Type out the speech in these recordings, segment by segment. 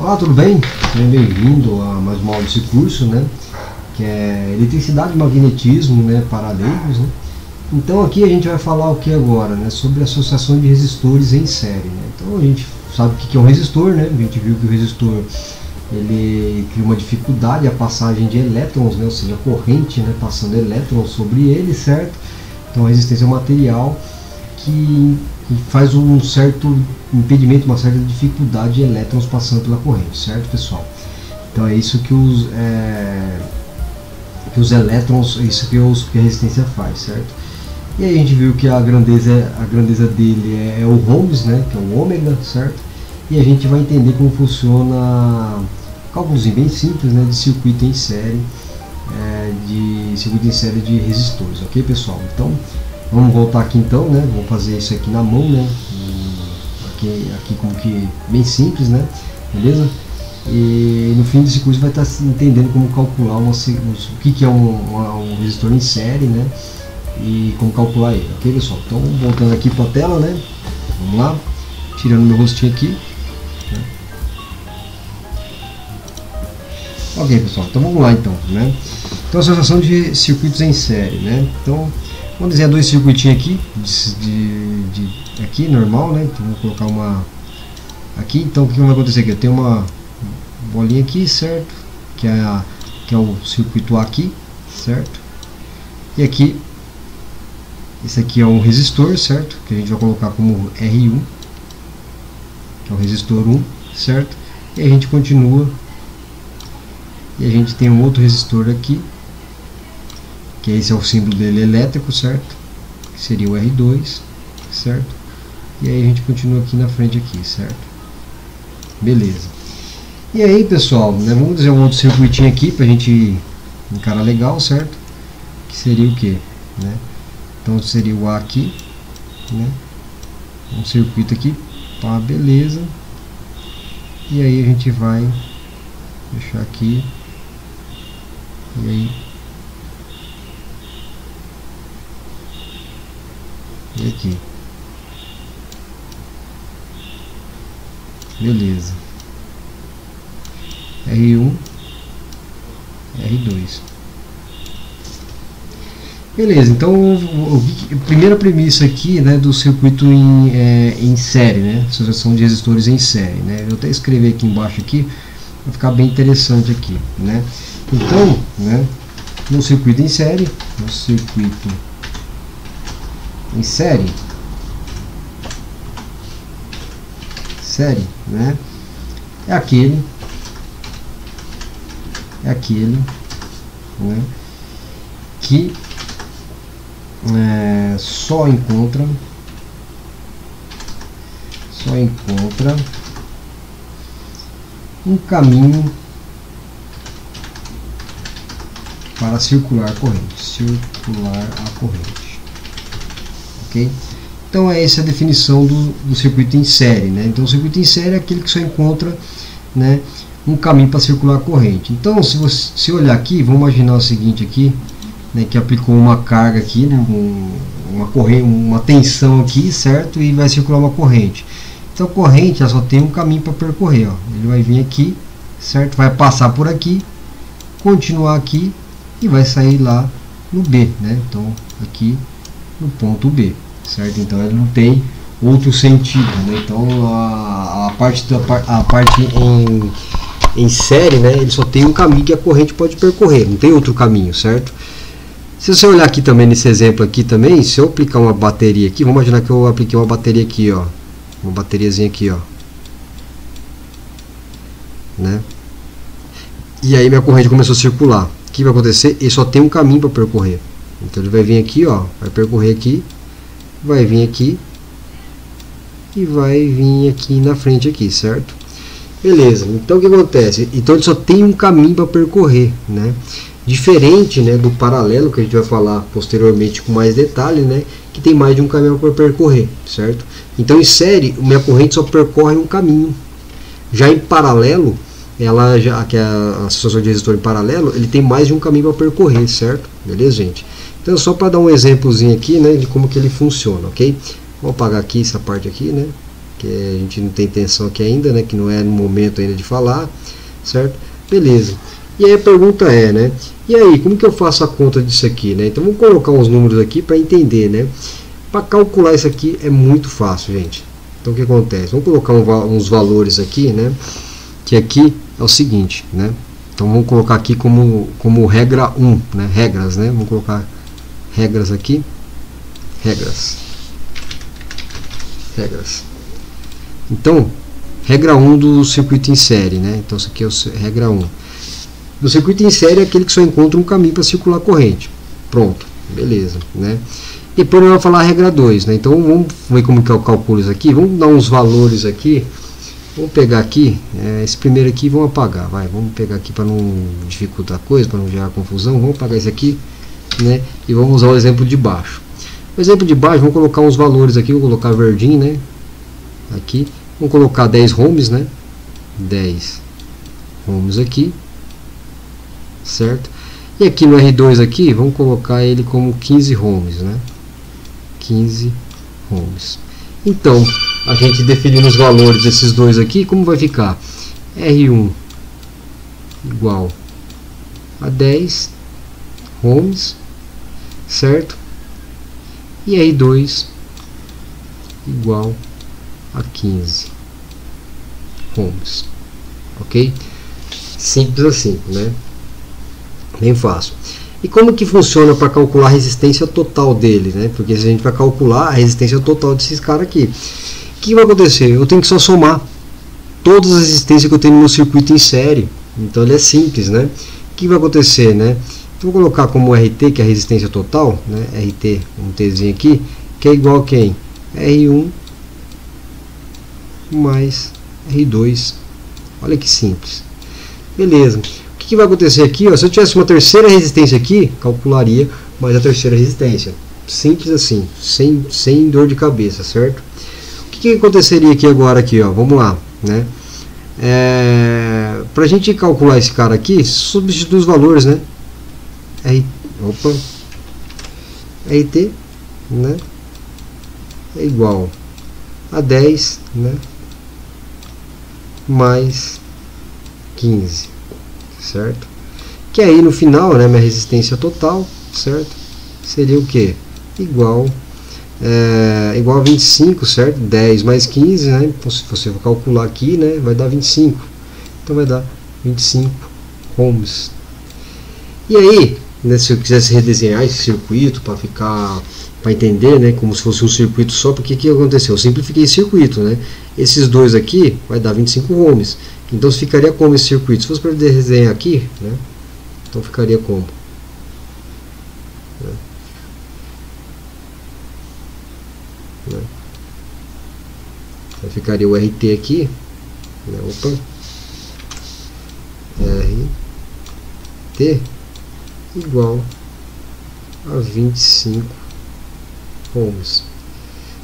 Olá, tudo bem? Seja bem-vindo a mais uma aula desse curso, né? Que é Eletricidade e Magnetismo, né? Para leigos, né? Então aqui a gente vai falar o que agora, né? Sobre associação de resistores em série, né? Então a gente sabe o que é um resistor, né? A gente viu que o resistor ele cria uma dificuldade a passagem de elétrons, né? Ou seja, corrente, né? Passando elétrons sobre ele, certo? Então a resistência é um material que faz um certo impedimento, uma certa dificuldade de elétrons passando pela corrente, certo, pessoal? Então é isso que os elétrons, isso que a resistência faz, certo? E aí a gente viu que a grandeza dele é o ohms, né, que é o ômega, certo? E a gente vai entender como funciona cálculos bem simples, né, de circuito em série, de resistores, ok, pessoal? Então vamos voltar aqui então, né? Vou fazer isso aqui na mão, né? Aqui como que bem simples, né? Beleza? E no fim desse curso vai estar entendendo como calcular o que é um resistor em série, né? E como calcular ele, ok, pessoal? Então voltando aqui para a tela, né? Vamos lá, tirando meu rostinho aqui. Né? Ok, pessoal. Então vamos lá então, né? Então associação de circuitos em série, né? Então vamos desenhar dois circuitinhos aqui, aqui normal, né? Então vou colocar uma aqui. Então o que vai acontecer aqui? Eu tenho uma bolinha aqui, certo? Que é o circuito A aqui, certo? E aqui, esse aqui é um resistor, certo? Que a gente vai colocar como R1, que é o resistor 1, certo? E a gente continua, e a gente tem um outro resistor aqui, que esse é o símbolo dele elétrico, certo? Que seria o R2, certo? E aí a gente continua aqui na frente aqui, certo? Beleza. E aí, pessoal, né, vamos fazer um outro circuitinho aqui pra gente encarar legal, certo? Que seria o que, né? Então seria o A aqui, né? Um circuito aqui, pá, beleza. E aí a gente vai deixar aqui. E aí e aqui, beleza, R1, R2, beleza. Então a primeira premissa aqui, né, do circuito em série, né, associação de resistores em série, né, eu vou até escrever aqui embaixo aqui, vai ficar bem interessante aqui, né. Então, né, no circuito em série, né, é aquele, né, que só encontra um caminho para circular a corrente, ok? Então essa é a definição do circuito em série, né? Então o circuito em série é aquele que só encontra, né, um caminho para circular a corrente. Então se olhar aqui, vamos imaginar o seguinte aqui, né, que aplicou uma carga aqui, né, uma tensão aqui, certo? E vai circular uma corrente. Então a corrente ela só tem um caminho para percorrer, ó. Ele vai vir aqui, certo? Vai passar por aqui, continuar aqui e vai sair lá no B, né? Então aqui no ponto B, certo? Então ele não tem outro sentido, né? Então a parte em série, né, ele só tem um caminho que a corrente pode percorrer, não tem outro caminho, certo? Se você olhar aqui também nesse exemplo aqui também, se eu aplicar uma bateria aqui, vamos imaginar que eu apliquei uma bateria aqui, ó, uma bateriazinha aqui, ó, né? E aí minha corrente começou a circular. O que vai acontecer? Ele só tem um caminho para percorrer. Então ele vai vir aqui, ó, vai percorrer aqui, vai vir aqui e vai vir aqui na frente aqui, certo? Beleza. Então o que acontece? Então ele só tem um caminho para percorrer, né? Diferente, né, do paralelo, que a gente vai falar posteriormente com mais detalhe, né, que tem mais de um caminho para percorrer, certo? Então em série, minha corrente só percorre um caminho. Já em paralelo, que é a associação de resistor em paralelo, ele tem mais de um caminho para percorrer, certo? Beleza, gente? Então só para dar um exemplozinho aqui, né, de como que ele funciona, ok? Vou apagar aqui essa parte aqui, né? que a gente não tem intenção aqui ainda, né, que não é no momento ainda de falar, certo? Beleza. E aí a pergunta é, né, e aí, como que eu faço a conta disso aqui, né? Então vamos colocar uns números aqui para entender, né? Para calcular isso aqui é muito fácil, gente. Então o que acontece? Vamos colocar uns valores aqui, né? Que aqui é o seguinte, né? Então vamos colocar aqui como regra 1, né? Regras, né? Vamos colocar regras aqui. Regras. Então, regra 1 do circuito em série, né? Então isso aqui é a regra 1. Do circuito em série é aquele que só encontra um caminho para circular a corrente. Pronto, beleza, né? Depois eu vou falar a regra 2, né? Então vamos ver como que eu calculo isso aqui. Vamos dar uns valores aqui. Vamos pegar aqui, esse primeiro aqui vamos apagar, vai. Vamos pegar aqui para não dificultar a coisa, para não gerar confusão. Vamos apagar esse aqui, né? E vamos usar o exemplo de baixo. O exemplo de baixo, vamos colocar uns valores aqui. Vou colocar verdinho, né? Aqui. Vamos colocar 10 ohms, né? 10 ohms aqui. Certo? E aqui no R2 aqui, vamos colocar ele como 15 ohms, né? 15 ohms. Então, a gente definindo os valores desses dois aqui, como vai ficar? R1 igual a 10 ohms, certo? E R2 igual a 15 ohms, ok? Simples assim, né? Bem fácil. E como que funciona para calcular a resistência total dele, né? Porque se a gente vai calcular a resistência total desses caras aqui, o que vai acontecer? Eu tenho que só somar todas as resistências que eu tenho no meu circuito em série. Então ele é simples, né? O que vai acontecer, né? Então, vou colocar como RT, que é a resistência total, né? RT, um Tzinho aqui, que é igual a quem? R1 mais R2. Olha que simples. Beleza. O que vai acontecer aqui? Ó, se eu tivesse uma terceira resistência aqui, calcularia mais a terceira resistência. Simples assim, sem dor de cabeça, certo? O que aconteceria aqui agora? Aqui, ó, vamos lá, né? Para a gente calcular esse cara aqui, substitui os valores, né? RT, né? É igual a 10, né? Mais 15, certo? Que aí no final, né, minha resistência total, certo? Seria o que? Igual a 25, certo? 10 mais 15, né? Então, se você for calcular aqui, né, vai dar 25. Então vai dar 25 ohms. E aí, né, se eu quisesse redesenhar esse circuito para entender, né, como se fosse um circuito só, porque que aconteceu? Eu simplifiquei esse circuito, né? Esses dois aqui vai dar 25 ohms. Então ficaria como esse circuito? Se fosse para desenhar aqui, né? Então ficaria como? Então ficaria o RT aqui, né? Opa, RT igual a 25 ohms,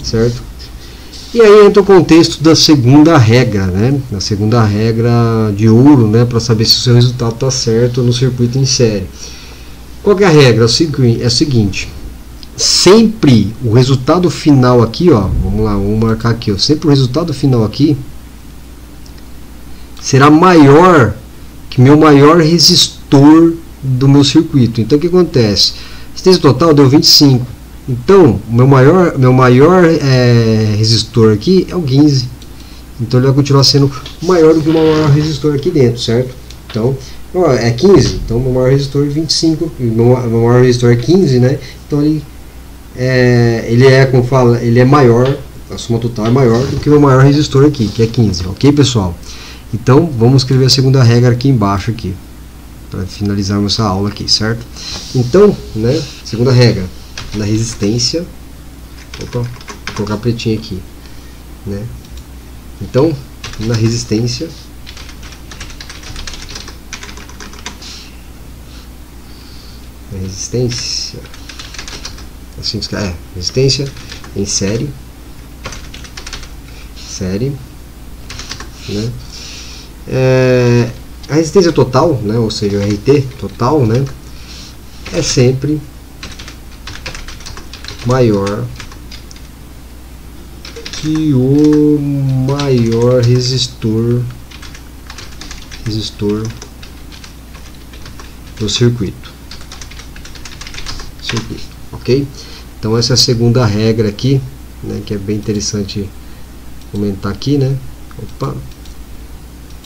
certo? E aí entra o contexto da segunda regra, né? A segunda regra de ouro, né? Para saber se o seu resultado está certo no circuito em série. Qual que é a regra? É o seguinte: sempre o resultado final aqui, ó, vamos lá, vamos marcar aqui, ó, sempre o resultado final aqui será maior que meu maior resistor do meu circuito. Então o que acontece? A resistência total deu 25. Então, meu maior resistor aqui é o 15. Então ele vai continuar sendo maior do que o maior resistor aqui dentro, certo? Então, ó, é 15. Então, meu maior resistor é 25. Meu maior resistor é 15, né? Então ele como fala, ele é maior, a soma total é maior do que o meu maior resistor aqui, que é 15, ok, pessoal? Então, vamos escrever a segunda regra aqui embaixo aqui, para finalizarmos essa aula aqui, certo? Então, né, segunda regra, na resistência, opa, vou colocar pretinho aqui, né? Então, na resistência assim que resistência em série, né? A resistência total, né, ou seja, o RT total, né, é sempre maior o maior resistor do circuito, ok? Então essa é a segunda regra aqui, né, que é bem interessante comentar aqui, né? Opa,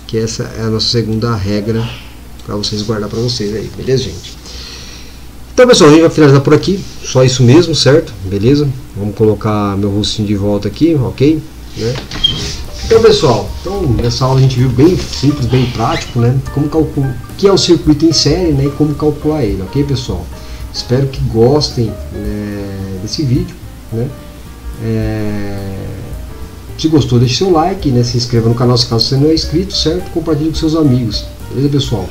que essa é a nossa segunda regra para vocês guardar para vocês aí, beleza, gente? Então, pessoal, a gente vai finalizar por aqui, só isso mesmo, certo? Beleza? Vamos colocar meu rostinho de volta aqui, ok? Né? Então, pessoal, nessa aula a gente viu bem simples, bem prático, né? Como calcular, o que é o circuito em série, né? E como calcular ele, ok, pessoal? Espero que gostem desse vídeo, né? Se gostou, deixe seu like, né? Se inscreva no canal se caso você não é inscrito, certo? Compartilhe com seus amigos, beleza, pessoal?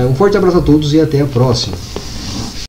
Um forte abraço a todos e até a próxima.